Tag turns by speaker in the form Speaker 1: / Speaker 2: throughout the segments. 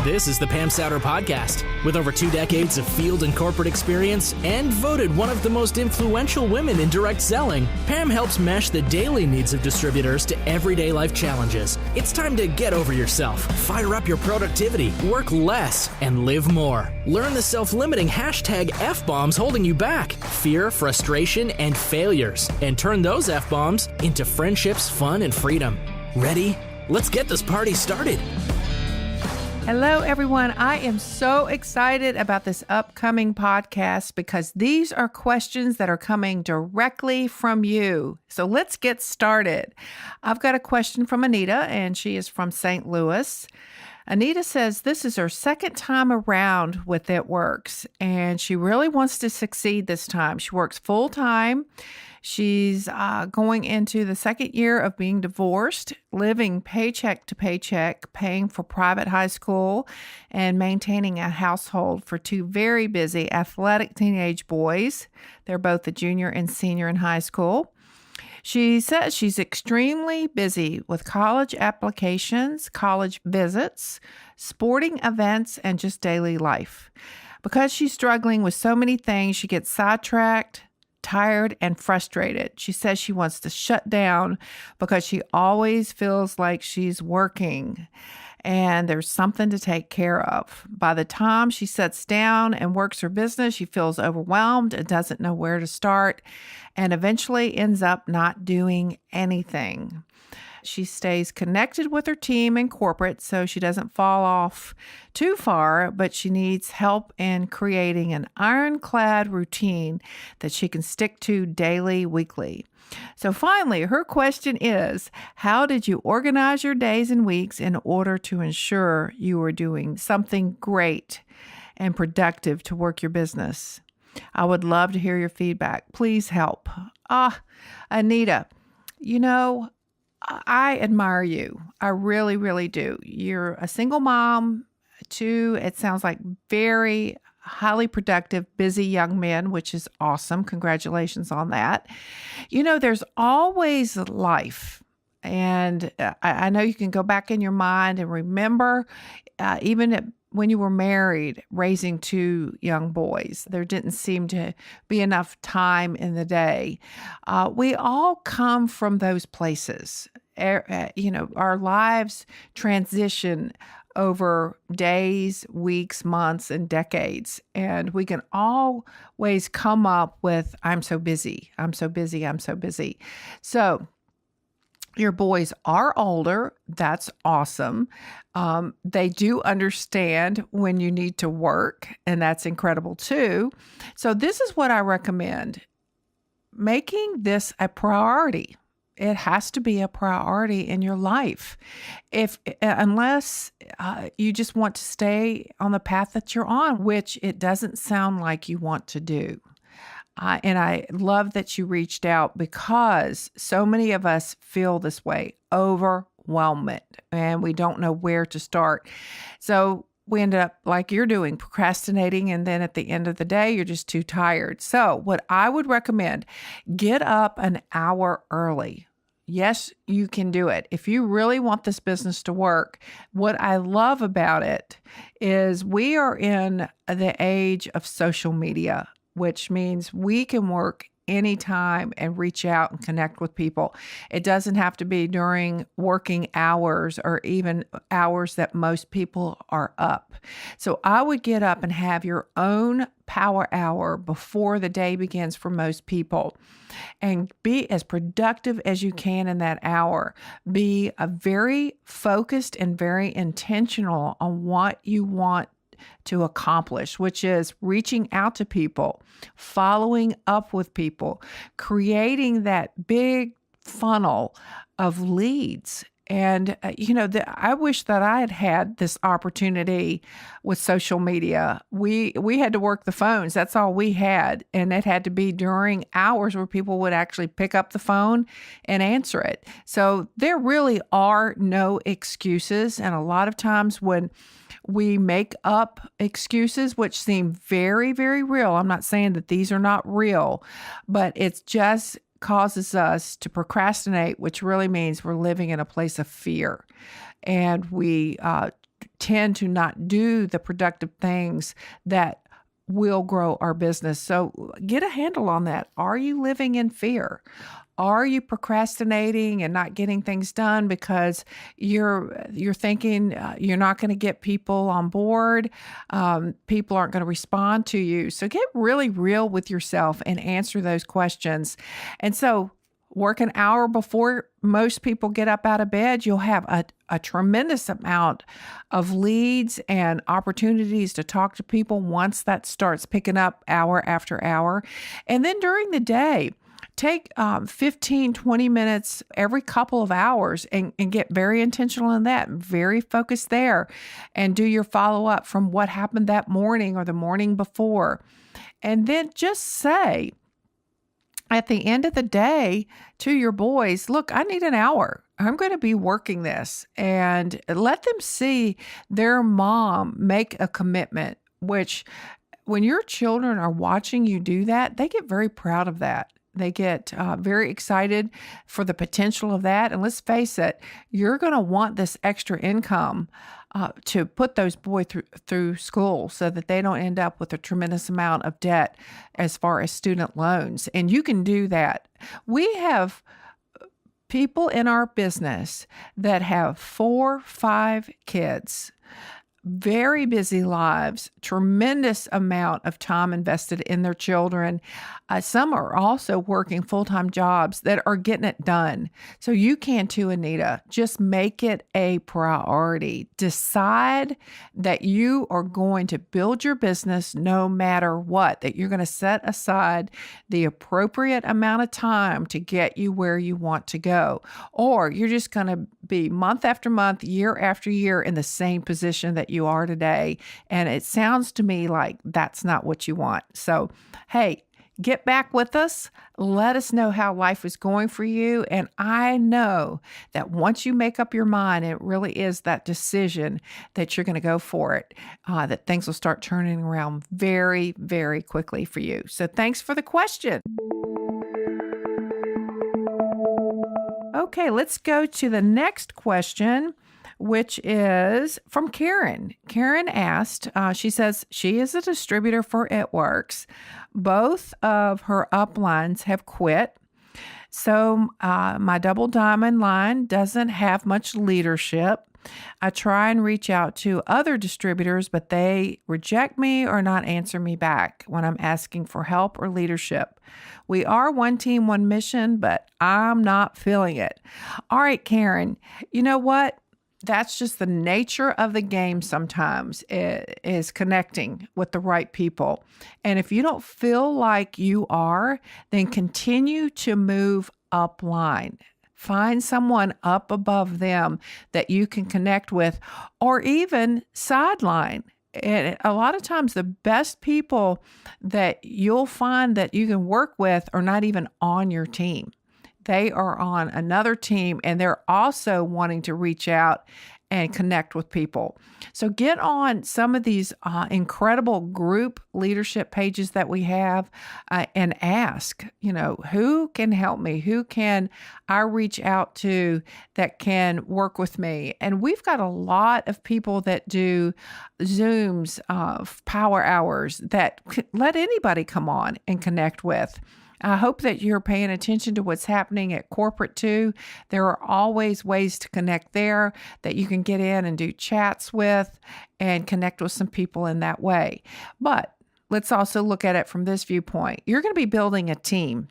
Speaker 1: This is the Pam Souter Podcast. With over 2 decades of field and corporate experience and voted one of the most influential women in direct selling, Pam helps mesh the daily needs of distributors to everyday life challenges. It's time to get over yourself, fire up your productivity, work less, and live more. Learn the self-limiting hashtag F-bombs holding you back, fear, frustration, and failures, and turn those F-bombs into friendships, fun, and freedom. Ready? Let's get this party started.
Speaker 2: Hello, everyone. I am so excited about this upcoming podcast because these are questions that are coming directly from you. So let's get started. I've got a question from Anita, and she is from St. Louis. Anita says this is her second time around with It Works, and she really wants to succeed this time. She works full time. She's going into the second year of being divorced, living paycheck to paycheck, paying for private high school, and maintaining a household for 2 very busy athletic teenage boys. They're both a junior and senior in high school. She says she's extremely busy with college applications, college visits, sporting events, and just daily life. Because she's struggling with so many things, she gets sidetracked, tired, and frustrated. She says she wants to shut down because she always feels like she's working and there's something to take care of. By the time she sits down and works her business, she feels overwhelmed and doesn't know where to start and eventually ends up not doing anything. She stays connected with her team in corporate so she doesn't fall off too far, but she needs help in creating an ironclad routine that she can stick to daily, weekly. So finally, her question is, how did you organize your days and weeks in order to ensure you are doing something great and productive to work your business? I would love to hear your feedback. Please help. Anita, I admire you. I really, really do. You're a single mom, 2, it sounds like very highly productive, busy young men, which is awesome. Congratulations on that. There's always life. And I know you can go back in your mind and remember, when you were married, raising 2 young boys, there didn't seem to be enough time in the day. We all come from those places. Our lives transition over days, weeks, months, and decades. And we can always come up with, I'm so busy, I'm so busy, I'm so busy. So your boys are older. That's awesome. They do understand when you need to work, and that's incredible too. So this is what I recommend. Making this a priority. It has to be a priority in your life. Unless you just want to stay on the path that you're on, which it doesn't sound like you want to do. And I love that you reached out because so many of us feel this way, overwhelmed, and we don't know where to start. So we end up like you're doing, procrastinating, and then at the end of the day, you're just too tired. So what I would recommend, get up an hour early. Yes, you can do it. If you really want this business to work, what I love about it is we are in the age of social media, which means we can work anytime and reach out and connect with people. It doesn't have to be during working hours or even hours that most people are up. So I would get up and have your own power hour before the day begins for most people and be as productive as you can in that hour. Be a very focused and very intentional on what you want to accomplish, which is reaching out to people, following up with people, creating that big funnel of leads. And, I wish that I had had this opportunity with social media. We had to work the phones. That's all we had. And it had to be during hours where people would actually pick up the phone and answer it. So there really are no excuses. And a lot of times when we make up excuses, which seem very, very real, I'm not saying that these are not real, but it's just causes us to procrastinate, which really means we're living in a place of fear. And we tend to not do the productive things that will grow our business. So get a handle on that. Are you living in fear? Are you procrastinating and not getting things done because you're thinking you're not going to get people on board? People aren't going to respond to you. So get really real with yourself and answer those questions. And so work an hour before most people get up out of bed, you'll have a tremendous amount of leads and opportunities to talk to people once that starts picking up hour after hour. And then during the day, take 15, 20 minutes every couple of hours and get very intentional in that, very focused there, and do your follow-up from what happened that morning or the morning before. And then just say, at the end of the day to your boys, look, I need an hour. I'm going to be working this, and let them see their mom make a commitment, which when your children are watching you do that, they get very proud of that. They get very excited for the potential of that. And let's face it, you're going to want this extra income to put those boys through school so that they don't end up with a tremendous amount of debt as far as student loans. And you can do that. We have people in our business that have 4, 5 kids, very busy lives, tremendous amount of time invested in their children. Some are also working full-time jobs that are getting it done. So you can too, Anita. Just make it a priority. Decide that you are going to build your business no matter what, that you're going to set aside the appropriate amount of time to get you where you want to go. Or you're just going to be month after month, year after year in the same position that you are today. And it sounds to me like that's not what you want. So, hey, get back with us. Let us know how life is going for you. And I know that once you make up your mind, it really is that decision that you're going to go for it, that things will start turning around very, very quickly for you. So thanks for the question. Okay, let's go to the next question, which is from Karen. Karen asked, she says she is a distributor for It Works. Both of her uplines have quit. So my double diamond line doesn't have much leadership. I try and reach out to other distributors, but they reject me or not answer me back when I'm asking for help or leadership. We are one team, one mission, but I'm not feeling it. All right, Karen, you know what? That's just the nature of the game sometimes, is connecting with the right people. And if you don't feel like you are, then continue to move upline. Find someone up above them that you can connect with, or even sideline. And a lot of times the best people that you'll find that you can work with are not even on your team. They are on another team, and they're also wanting to reach out and connect with people. So get on some of these incredible group leadership pages that we have and ask, who can help me? Who can I reach out to that can work with me? And we've got a lot of people that do Zooms, power hours that let anybody come on and connect with. I hope that you're paying attention to what's happening at corporate too. There are always ways to connect there that you can get in and do chats with and connect with some people in that way. But let's also look at it from this viewpoint. You're going to be building a team.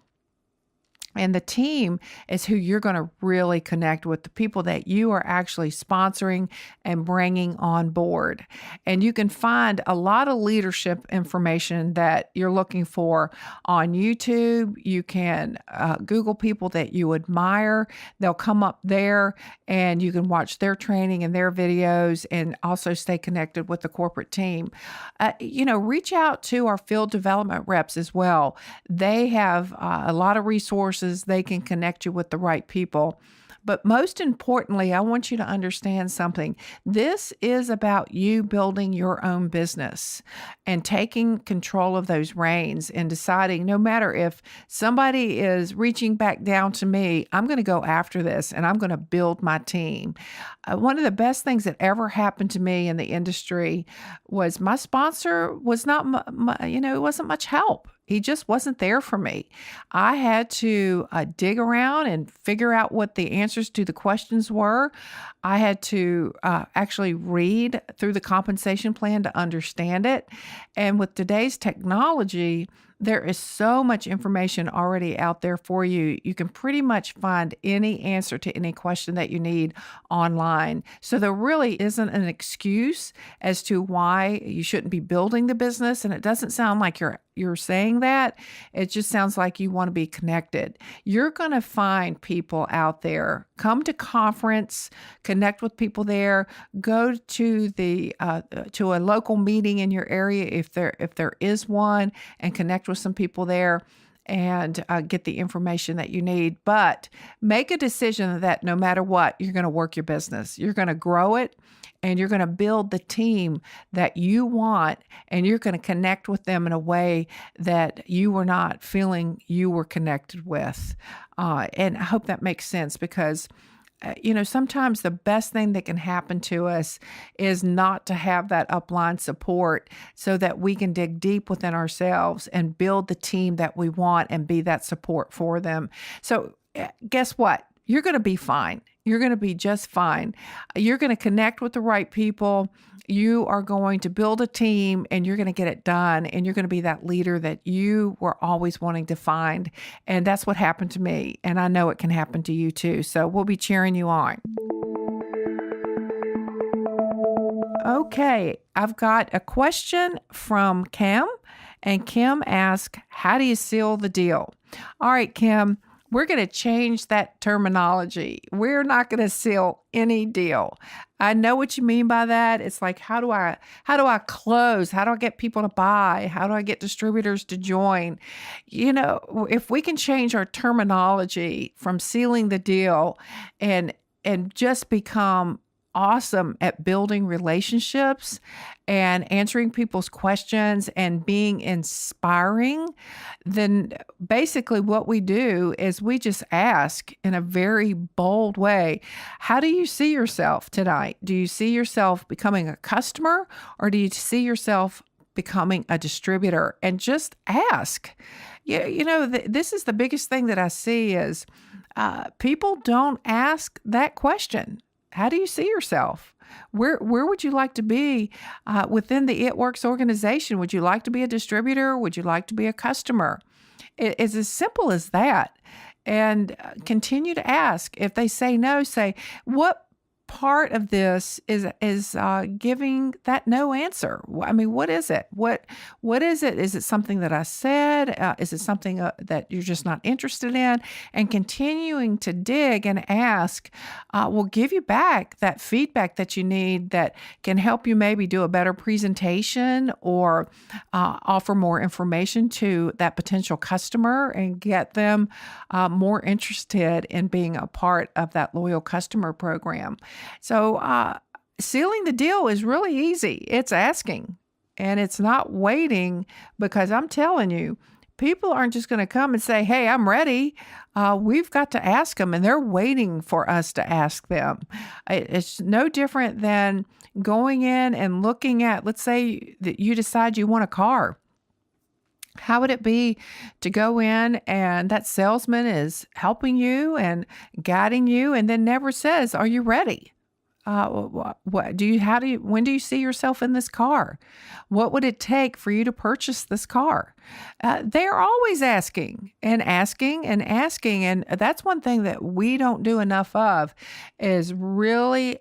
Speaker 2: And the team is who you're going to really connect with, the people that you are actually sponsoring and bringing on board. And you can find a lot of leadership information that you're looking for on YouTube. You can Google people that you admire. They'll come up there and you can watch their training and their videos and also stay connected with the corporate team. Reach out to our field development reps as well. They have a lot of resources. They can connect you with the right people. But most importantly, I want you to understand something. This is about you building your own business and taking control of those reins and deciding no matter if somebody is reaching back down to me, I'm going to go after this and I'm going to build my team. One of the best things that ever happened to me in the industry was my sponsor was not, it wasn't much help. He just wasn't there for me. I had to dig around and figure out what the answers to the questions were. I had to actually read through the compensation plan to understand it. And with today's technology, there is so much information already out there for you. You can pretty much find any answer to any question that you need online. So there really isn't an excuse as to why you shouldn't be building the business. And it doesn't sound like you're saying that. It just sounds like you want to be connected. You're going to find people out there. Come to conference, connect with people there. Go to to a local meeting in your area if there is one, and connect with some people there and get the information that you need. But make a decision that no matter what, you're going to work your business. You're going to grow it. And you're going to build the team that you want, and you're going to connect with them in a way that you were not feeling you were connected with. And I hope that makes sense because, sometimes the best thing that can happen to us is not to have that upline support so that we can dig deep within ourselves and build the team that we want and be that support for them. So guess what? You're going to be fine. You're going to be just fine. You're going to connect with the right people. You are going to build a team and you're going to get it done. And you're going to be that leader that you were always wanting to find. And that's what happened to me. And I know it can happen to you too. So we'll be cheering you on. Okay, I've got a question from Kim. And Kim asked, how do you seal the deal? All right, Kim. We're going to change that terminology. We're not going to seal any deal. I know what you mean by that. It's like, how do I close? How do I get people to buy? How do I get distributors to join? If we can change our terminology from sealing the deal and just become awesome at building relationships and answering people's questions and being inspiring, then basically what we do is we just ask in a very bold way, how do you see yourself tonight? Do you see yourself becoming a customer, or do you see yourself becoming a distributor? And just ask. This is the biggest thing that I see is people don't ask that question. How do you see yourself? Where would you like to be within the It Works organization? Would you like to be a distributor? Would you like to be a customer? It's as simple as that. And continue to ask. If they say no, say, what part of this is giving that no answer? I mean, what is it? What is it? Is it something that I said? Is it something that you're just not interested in? And continuing to dig and ask will give you back that feedback that you need that can help you maybe do a better presentation or offer more information to that potential customer and get them more interested in being a part of that loyal customer program. So sealing the deal is really easy. It's asking, and it's not waiting, because I'm telling you, people aren't just going to come and say, hey, I'm ready. We've got to ask them, and they're waiting for us to ask them. It's no different than going in and looking at, let's say that you decide you want a car. How would it be to go in and that salesman is helping you and guiding you and then never says, are you ready? When do you see yourself in this car? What would it take for you to purchase this car? They're always asking and asking and asking. And that's one thing that we don't do enough of, is really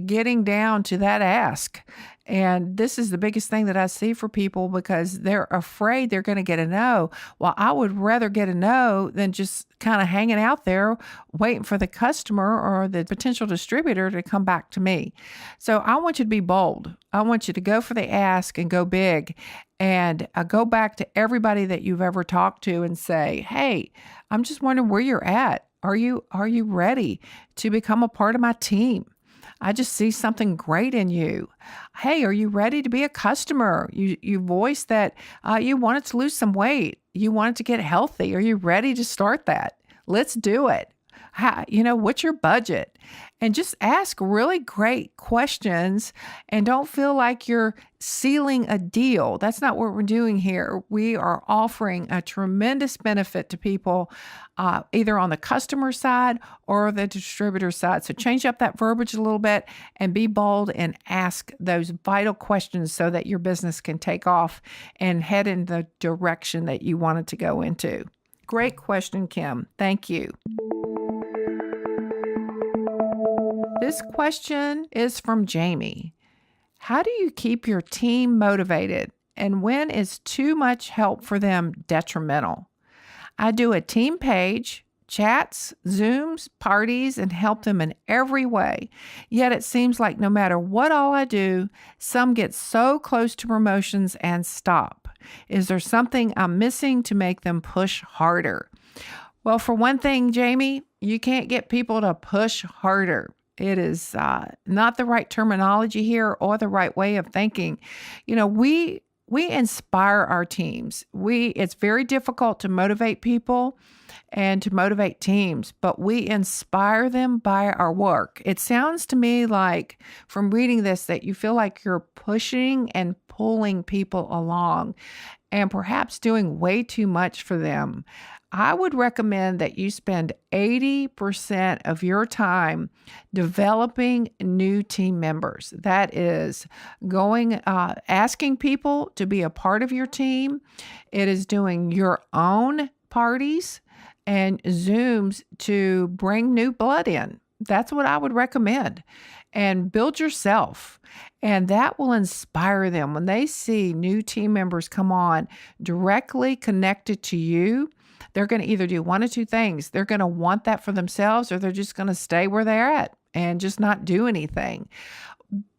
Speaker 2: getting down to that ask. And this is the biggest thing that I see for people, because they're afraid they're going to get a no. Well, I would rather get a no than just kind of hanging out there waiting for the customer or the potential distributor to come back to me. So I want you to be bold. I want you to go for the ask and go big, and go back to everybody that you've ever talked to and say, hey, I'm just wondering where you're at. Are you ready to become a part of my team? I just see something great in you. Hey, are you ready to be a customer? You voiced that you wanted to lose some weight. You wanted to get healthy. Are you ready to start that? Let's do it. What's your budget? And just ask really great questions and don't feel like you're sealing a deal. That's not what we're doing here. We are offering a tremendous benefit to people, either on the customer side or the distributor side. So change up that verbiage a little bit and be bold and ask those vital questions so that your business can take off and head in the direction that you want it to go into. Great question, Kim. Thank you. This question is from Jamie. How do you keep your team motivated? And when is too much help for them detrimental? I do a team page, chats, Zooms, parties, and help them in every way. Yet it seems like no matter what all I do, some get so close to promotions and stop. Is there something I'm missing to make them push harder? Well, for one thing, Jamie, you can't get people to push harder. It is not the right terminology here or the right way of thinking. We inspire our teams. It's very difficult to motivate people and to motivate teams, but we inspire them by our work. It sounds to me like, from reading this, that you feel like you're pushing and pulling people along and perhaps doing way too much for them. I would recommend that you spend 80% of your time developing new team members. That is asking people to be a part of your team. It is doing your own parties and Zooms to bring new blood in. That's what I would recommend. And build yourself. And that will inspire them. When they see new team members come on directly connected to you, they're going to either do one of two things. They're going to want that for themselves, or they're just going to stay where they're at and just not do anything.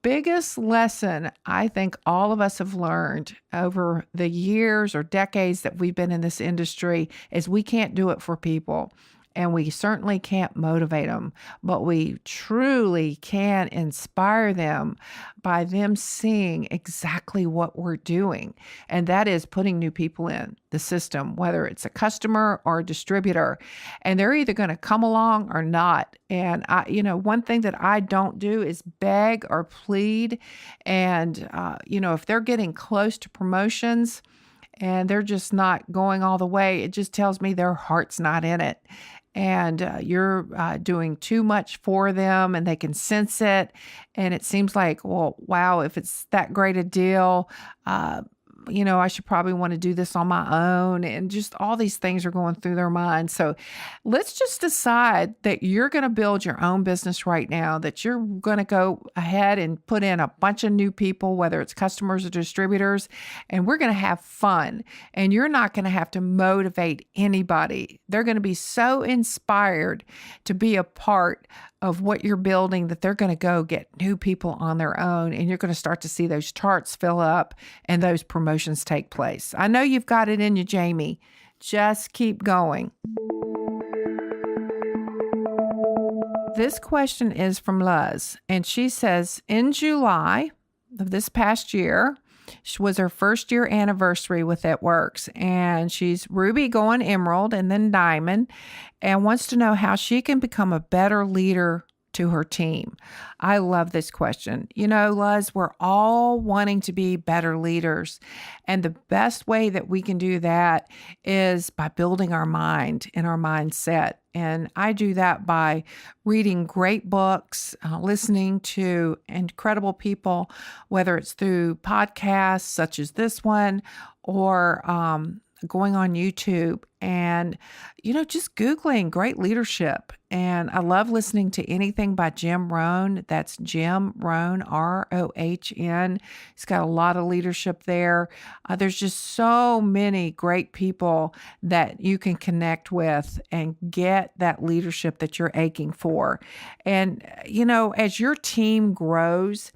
Speaker 2: Biggest lesson I think all of us have learned over the years or decades that we've been in this industry is we can't do it for people. And we certainly can't motivate them, but we truly can inspire them by them seeing exactly what we're doing. And that is putting new people in the system, whether it's a customer or a distributor. And they're either going to come along or not. And one thing that I don't do is beg or plead. And, if they're getting close to promotions and they're just not going all the way, it just tells me their heart's not in it. And you're doing too much for them and they can sense it. And it seems like, well, wow, if it's that great a deal, I should probably want to do this on my own. And just all these things are going through their minds. So let's just decide that you're going to build your own business right now, that you're going to go ahead and put in a bunch of new people, whether it's customers or distributors, and we're going to have fun. And you're not going to have to motivate anybody. They're going to be so inspired to be a part of what you're building that they're going to go get new people on their own, and you're going to start to see those charts fill up and those promotions take place. I know you've got it in you, Jamie. Just keep going. This question is from Luz, and she says, in July of this past year, was her first year anniversary with It Works, and she's Ruby going Emerald and then Diamond, and wants to know how she can become a better leader to her team. I love this question. Luz, we're all wanting to be better leaders, and the best way that we can do that is by building our mind and our mindset. And I do that by reading great books, listening to incredible people, whether it's through podcasts such as this one or going on YouTube and, just Googling great leadership. And I love listening to anything by Jim Rohn. That's Jim Rohn, Rohn. He's got a lot of leadership there. There's just so many great people that you can connect with and get that leadership that you're aching for. And, as your team grows,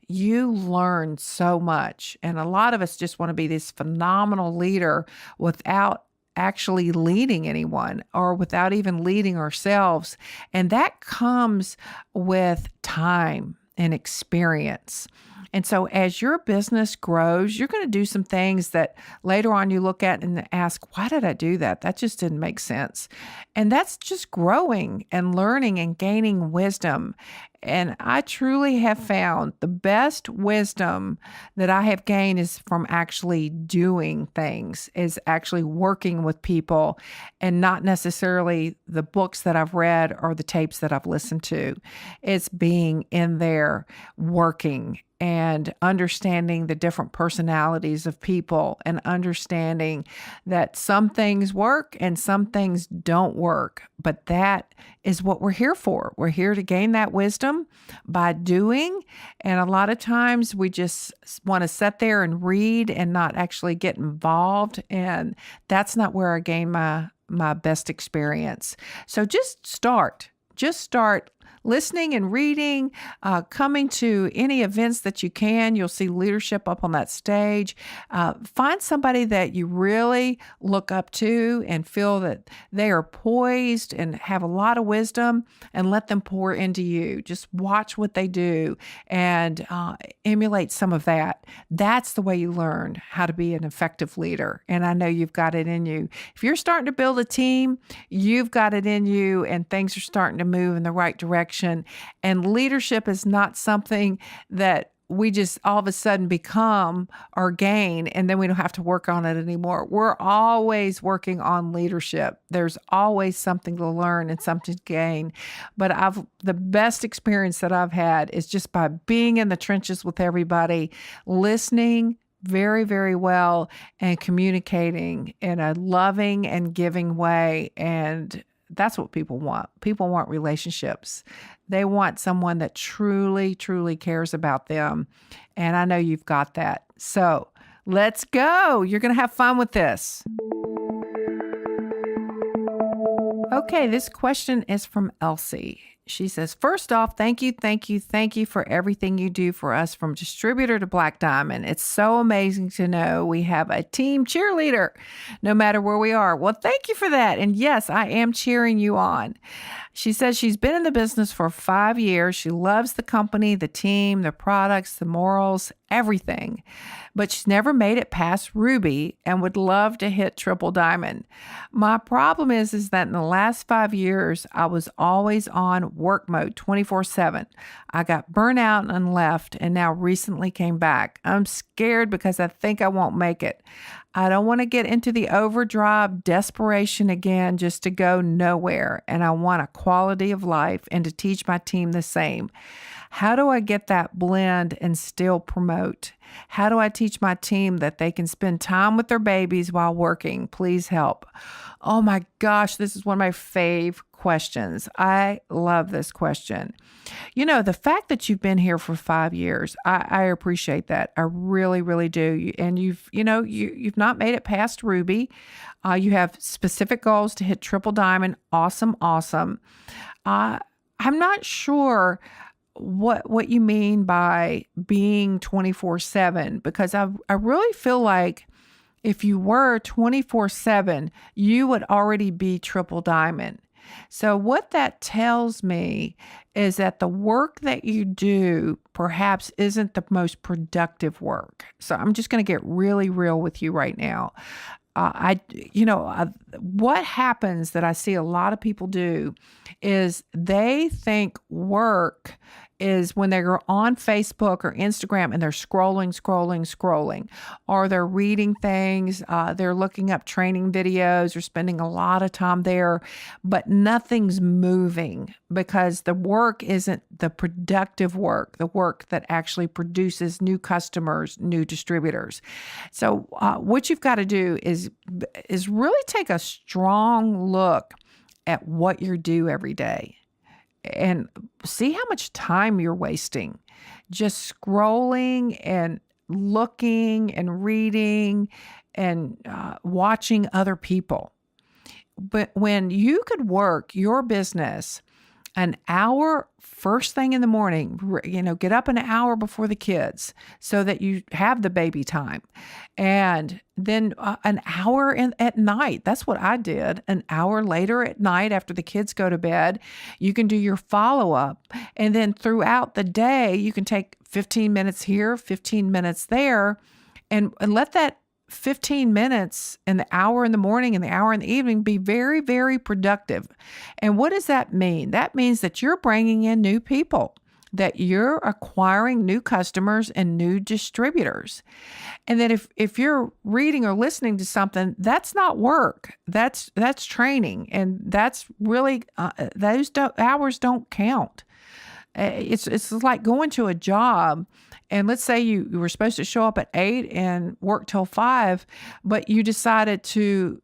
Speaker 2: you learn so much. And a lot of us just want to be this phenomenal leader without actually leading anyone or without even leading ourselves. And that comes with time and experience. And so as your business grows, you're going to do some things that later on you look at and ask, why did I do that? That just didn't make sense. And that's just growing and learning and gaining wisdom. And I truly have found the best wisdom that I have gained is from actually doing things, is actually working with people and not necessarily the books that I've read or the tapes that I've listened to. It's being in there working and understanding the different personalities of people and understanding that some things work and some things don't work. But that is what we're here for. We're here to gain that wisdom by doing. And a lot of times we just want to sit there and read and not actually get involved. And that's not where I gain my best experience. So just start listening and reading, coming to any events that you can. You'll see leadership up on that stage. Find somebody that you really look up to and feel that they are poised and have a lot of wisdom, and let them pour into you. Just watch what they do and emulate some of that. That's the way you learn how to be an effective leader. And I know you've got it in you. If you're starting to build a team, you've got it in you, and things are starting to move in the right direction. And leadership is not something that we just all of a sudden become or gain, and then we don't have to work on it anymore. We're always working on leadership. There's always something to learn and something to gain. But the best experience that I've had is just by being in the trenches with everybody, listening very, very well, and communicating in a loving and giving way. And that's what people want. People want relationships. They want someone that truly, truly cares about them. And I know you've got that. So let's go. You're going to have fun with this. Okay, this question is from Elsie. She says, first off, thank you for everything you do for us from distributor to Black Diamond. It's so amazing to know we have a team cheerleader no matter where we are. Well, thank you for that. And yes, I am cheering you on. She says she's been in the business for 5 years. She loves the company, the team, the products, the morals, everything. But she's never made it past Ruby and would love to hit Triple Diamond. My problem is that in the last 5 years, I was always on work mode 24/7. I got burnt out and left, and now recently came back. I'm scared because I think I won't make it. I don't want to get into the overdrive desperation again just to go nowhere. And I want a quality of life and to teach my team the same. How do I get that blend and still promote? How do I teach my team that they can spend time with their babies while working? Please help. Oh my gosh, this is one of my fave questions. I love this question. You know, the fact that you've been here for 5 years, I appreciate that. I really, really do. And you've not made it past Ruby. You have specific goals to hit Triple Diamond. Awesome. I'm not sure what you mean by being 24/7, because I really feel like if you were 24/7, you would already be Triple Diamond. So what that tells me is that the work that you do perhaps isn't the most productive work. So I'm just going to get really real with you right now. What happens that I see a lot of people do is they think work is when they're on Facebook or Instagram and they're scrolling, or they're reading things, they're looking up training videos or spending a lot of time there, but nothing's moving because the work isn't the productive work, the work that actually produces new customers, new distributors. So what you've got to do is really take a strong look at what you do every day and see how much time you're wasting just scrolling and looking and reading and watching other people. But when you could work your business an hour first thing in the morning, get up an hour before the kids so that you have the baby time. And then an hour at night. That's what I did. An hour later at night after the kids go to bed, you can do your follow-up. And then throughout the day, you can take 15 minutes here, 15 minutes there, and let that 15 minutes and the hour in the morning and the hour in the evening be very, very productive. And what does that mean? That means that you're bringing in new people, that you're acquiring new customers and new distributors. And that if you're reading or listening to something, that's not work. That's training. And that's really, those hours don't count. It's like going to a job, and let's say you were supposed to show up at 8 and work till 5, but you decided to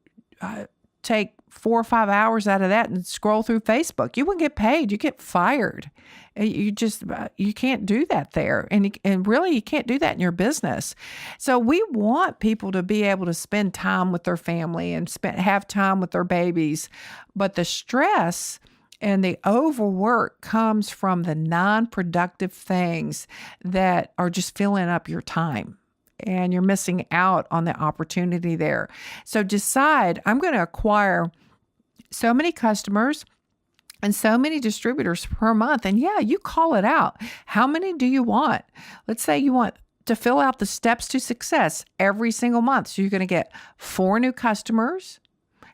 Speaker 2: take 4 or 5 hours out of that and scroll through Facebook. You wouldn't get paid. You get fired. You can't do that there. And really, you can't do that in your business. So we want people to be able to spend time with their family and have time with their babies. But the stress and the overwork comes from the non-productive things that are just filling up your time, and you're missing out on the opportunity there. So decide, I'm going to acquire so many customers and so many distributors per month. And yeah, you call it out. How many do you want? Let's say you want to fill out the steps to success every single month. So you're going to get 4 new customers,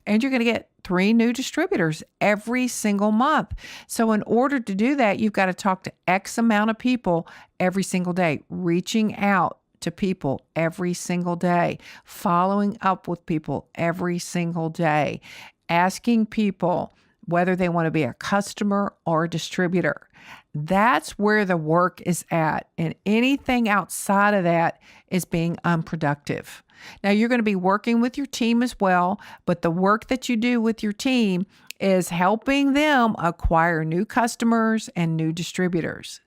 Speaker 2: and you're going to get 3 new distributors every single month. So in order to do that, you've got to talk to X amount of people every single day, reaching out to people every single day, following up with people every single day, asking people whether they want to be a customer or a distributor. That's where the work is at. And anything outside of that is being unproductive. Now, you're going to be working with your team as well, but the work that you do with your team is helping them acquire new customers and new distributors.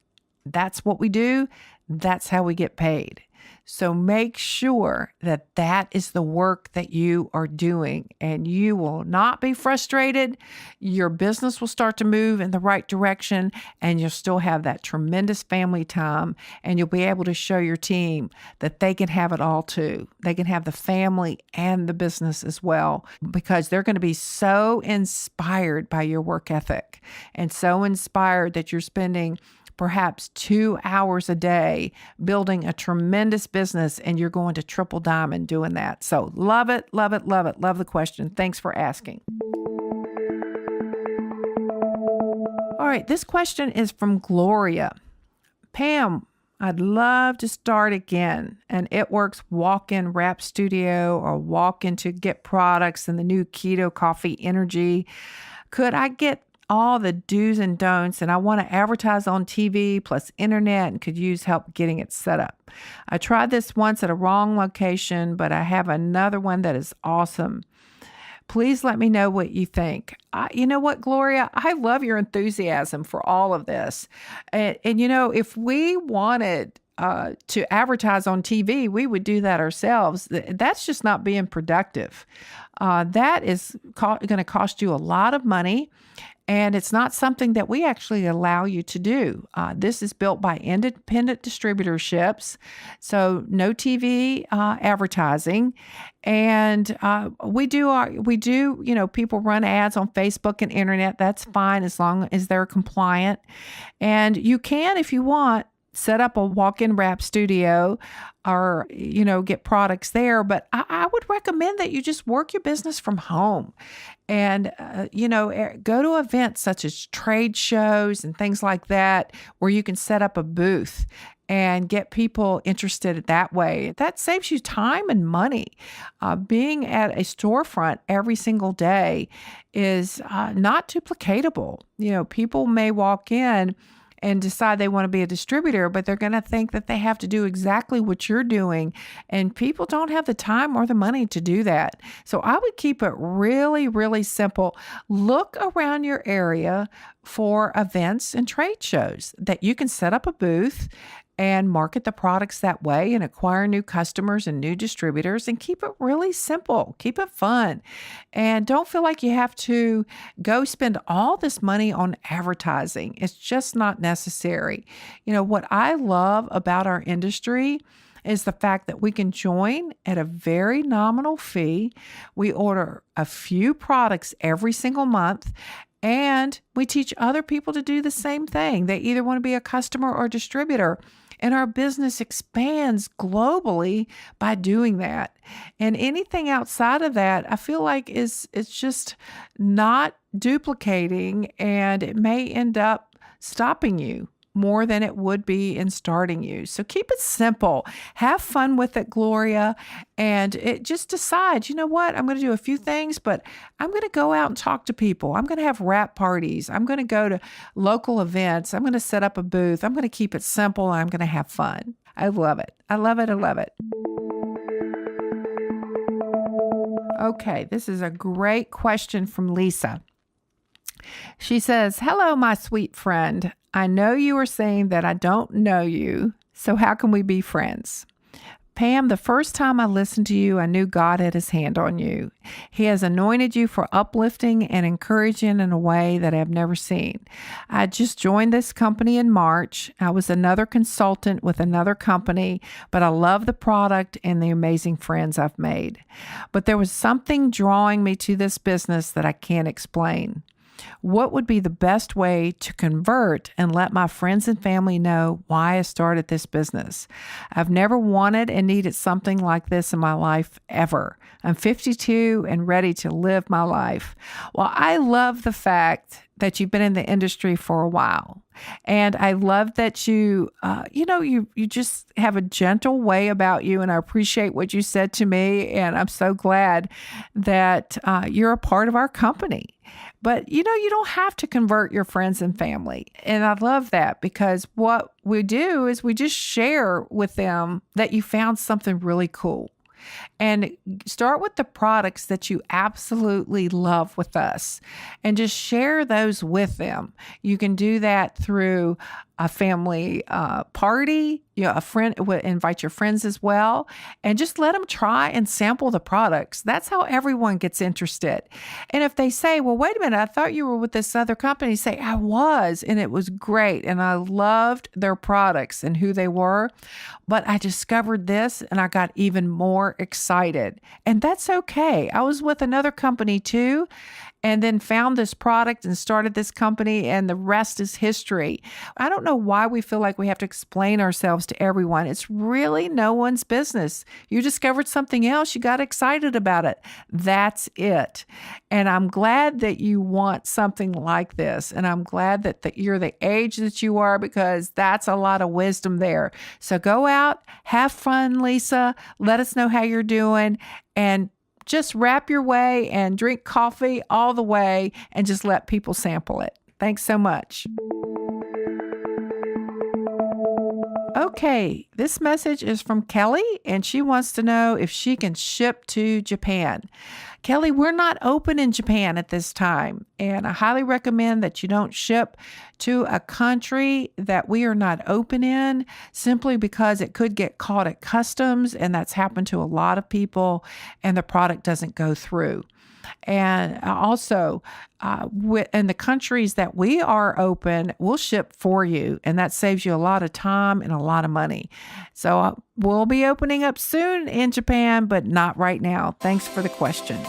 Speaker 2: That's what we do. That's how we get paid. So make sure that that is the work that you are doing, and you will not be frustrated. Your business will start to move in the right direction, and you'll still have that tremendous family time, and you'll be able to show your team that they can have it all too. They can have the family and the business as well, because they're going to be so inspired by your work ethic, and so inspired that you're spending perhaps 2 hours a day building a tremendous business, and you're going to triple diamond doing that. So love it, love it, love it. Love the question. Thanks for asking. All right, this question is from Gloria. Pam, I'd love to start again an It Works walk-in wrap studio or walk-in to get products and the new keto coffee energy. Could I get all the do's and don'ts, and I want to advertise on TV plus internet and could use help getting it set up? I tried this once at a wrong location, but I have another one that is awesome. Please let me know what you think. You know what, Gloria? I love your enthusiasm for all of this. And if we wanted to advertise on TV, we would do that ourselves. That's just not being productive. That is going to cost you a lot of money. And it's not something that we actually allow you to do. This is built by independent distributorships, so no TV advertising. And we do, people run ads on Facebook and internet. That's fine as long as they're compliant. And you can, if you want, set up a walk-in wrap studio or, get products there. But I would recommend that you just work your business from home and, go to events such as trade shows and things like that, where you can set up a booth and get people interested that way. That saves you time and money. Being at a storefront every single day is not duplicatable. People may walk in and decide they want to be a distributor, but they're going to think that they have to do exactly what you're doing. And people don't have the time or the money to do that. So I would keep it really, really simple. Look around your area for events and trade shows that you can set up a booth and market the products that way and acquire new customers and new distributors, and keep it really simple. Keep it fun. And don't feel like you have to go spend all this money on advertising. It's just not necessary. What I love about our industry is the fact that we can join at a very nominal fee. We order a few products every single month, and we teach other people to do the same thing. They either want to be a customer or distributor. And our business expands globally by doing that. And anything outside of that, I feel like it's just not duplicating, and it may end up stopping you more than it would be in starting you. So keep it simple. Have fun with it, Gloria. And just decide, you know what? I'm going to do a few things, but I'm going to go out and talk to people. I'm going to have wrap parties. I'm going to go to local events. I'm going to set up a booth. I'm going to keep it simple. And I'm going to have fun. I love it. I love it. I love it. Okay, this is a great question from Lisa. She says, "Hello, my sweet friend. I know you are saying that I don't know you, so how can we be friends? Pam, the first time I listened to you, I knew God had his hand on you. He has anointed you for uplifting and encouraging in a way that I have never seen. I just joined this company in March. I was another consultant with another company, but I love the product and the amazing friends I've made. But there was something drawing me to this business that I can't explain. What would be the best way to convert and let my friends and family know why I started this business? I've never wanted and needed something like this in my life ever. I'm 52 and ready to live my life." Well, I love the fact that you've been in the industry for a while. And I love that you just have a gentle way about you. And I appreciate what you said to me. And I'm so glad that you're a part of our company. But, you don't have to convert your friends and family. And I love that, because what we do is we just share with them that you found something really cool. And start with the products that you absolutely love with us and just share those with them. You can do that through a family party. A friend would invite your friends as well, and just let them try and sample the products. That's how everyone gets interested. And if they say, "Well, wait a minute, I thought you were with this other company," say, "I was, and it was great. And I loved their products and who they were. But I discovered this and I got even more excited." And that's okay. I was with another company too, and then found this product and started this company, and the rest is history. I don't know why we feel like we have to explain ourselves to everyone. It's really no one's business. You discovered something else, you got excited about it. That's it. And I'm glad that you want something like this. And I'm glad that you're the age that you are, because that's a lot of wisdom there. So go out, have fun, Lisa. Let us know how you're doing, and just wrap your way and drink coffee all the way and just let people sample it. Thanks so much. Okay, this message is from Kelly, and she wants to know if she can ship to Japan. Kelly, we're not open in Japan at this time, and I highly recommend that you don't ship to a country that we are not open in, simply because it could get caught at customs, and that's happened to a lot of people, and the product doesn't go through. And also, in the countries that we are open, we'll ship for you, and that saves you a lot of time and a lot of money. So we'll be opening up soon in Japan, but not right now. Thanks for the question.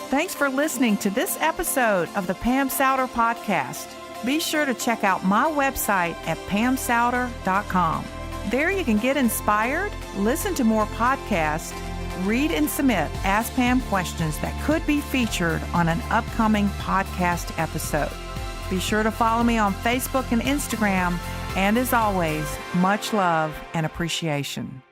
Speaker 2: Thanks for listening to this episode of the Pam Souter Podcast. Be sure to check out my website at pamsouter.com. There you can get inspired, listen to more podcasts, read and submit Ask Pam questions that could be featured on an upcoming podcast episode. Be sure to follow me on Facebook and Instagram. And as always, much love and appreciation.